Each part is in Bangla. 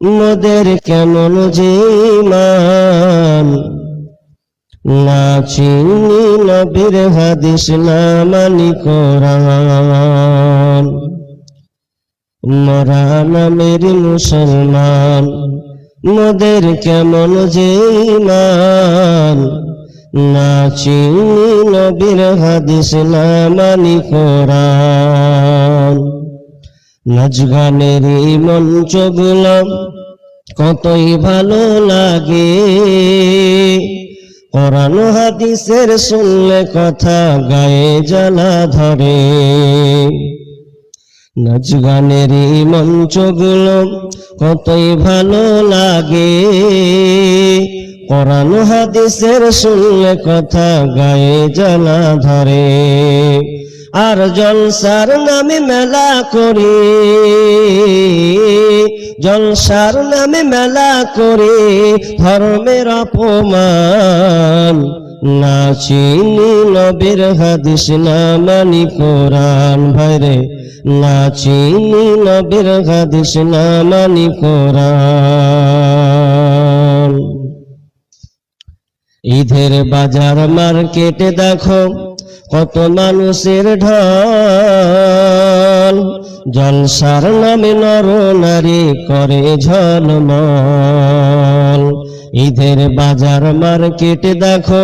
মোদের কেমন যে ঈমান, না চিনি নবীর হাদিস না মানি কোরআন। মরা নামের মুসলমান, মোদের কেমন যে ঈমান, না চিনি নবীর হাদিস না মানি কোরআন। নাচ গানের এই মঞ্চগুলো কতই ভালো লাগে, কোরআন হাদিসের শুনলে কথা গায়ে জ্বালা ধরে। নাচ গানের এই মঞ্চগুলো কতই ভালো লাগে, কোরআন হাদিসের শুনলে কথা গায়ে জ্বালা ধরে। আর জলসার নামে মেলা করে, জলসার নামে মেলা করে ধর্মের অপমান, না চিনি নবীর হাদিস না মানি কোরআন। ভাইরে না চিনি নবীর হাদিস না মানি কোরআন। ঈদের বাজার মার্কেটে দেখো কত মানুষের ঢল, জলসার নামে নর নারী করে ঝলমল। ঈদের বাজার মার্কেটে দেখো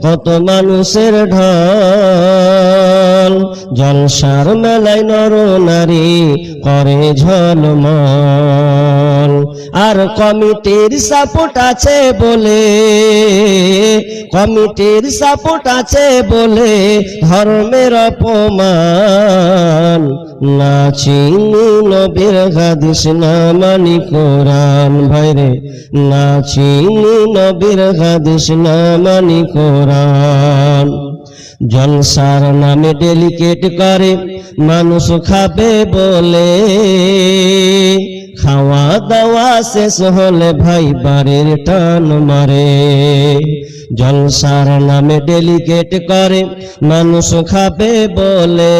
কত মানুষের ঢল, জলসার মেলায় নর নারী করে ঝলমল। আর কমিটির সাপোর্ট আছে বলে, কমিটির সাপোর্ট আছে বলে ধর্মের অপমান, না চিনি নবীর হাদিস না মানি কোরআন। ভাইরে না চিনি নবীর হাদিস না মানি কোরআন। জলসার নামে ডেলিকেট করে মানুষ খাবে বলে, খাওয়া দাওয়া শেষ হলে ভাই বাড়ির টান মারে। জলসার নামে ডেলিকেট করে মানুষ খাবে বলে,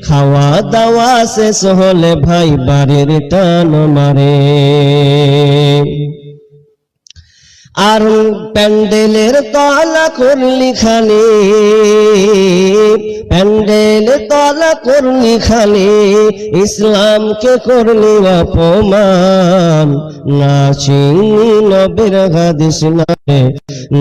খাওয়া দাওয়া শেষ হলে ভাই বাড়ির টান মারে। আর প্যান্ডেলের তলা করলি খালি, প্যান্ডেল তলা করলি খালি, ইসলামকে করলি অপমান, না চিনি নবীর হাদিস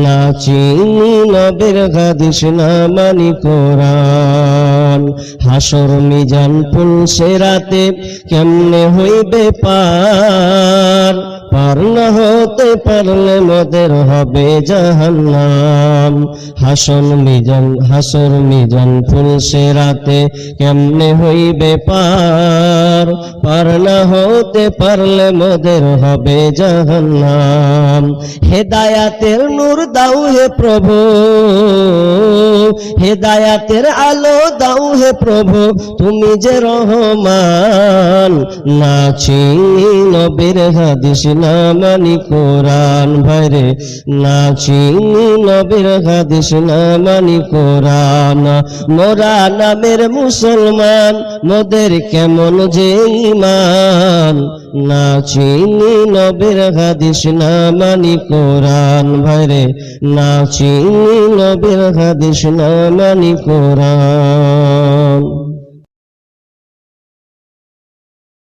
না চিনি নবীর হাদিস না মানি কোরআন। হাসর মিজান পুলসেরাতে কেমনে হইবে পার, পার না হতে পারলে মোদের হবে জাহান্নাম। হাসর মিজান পুলসেরাতে কেমনে হইবে পার, পার না হতে পারলে মোদের হবে জাহান্নাম। হেদায়াতের নূর দাও হে প্রভু, হেদায়াতের আলো দাও হে প্রভু, তুমি যে রহমান, না চিনি নবীর হাদিস না মানি কোরআন। ভাইরে না চিনি নবীর হাদিস না মানি কোরআন। মোরা নামের মুসলমান, মোদের কেমন যে ঈমান, না চিনি নবীর হাদিস না মানি কোরআন। ভাইরে না চিনি নবীর হাদিস না মানি কোরআন।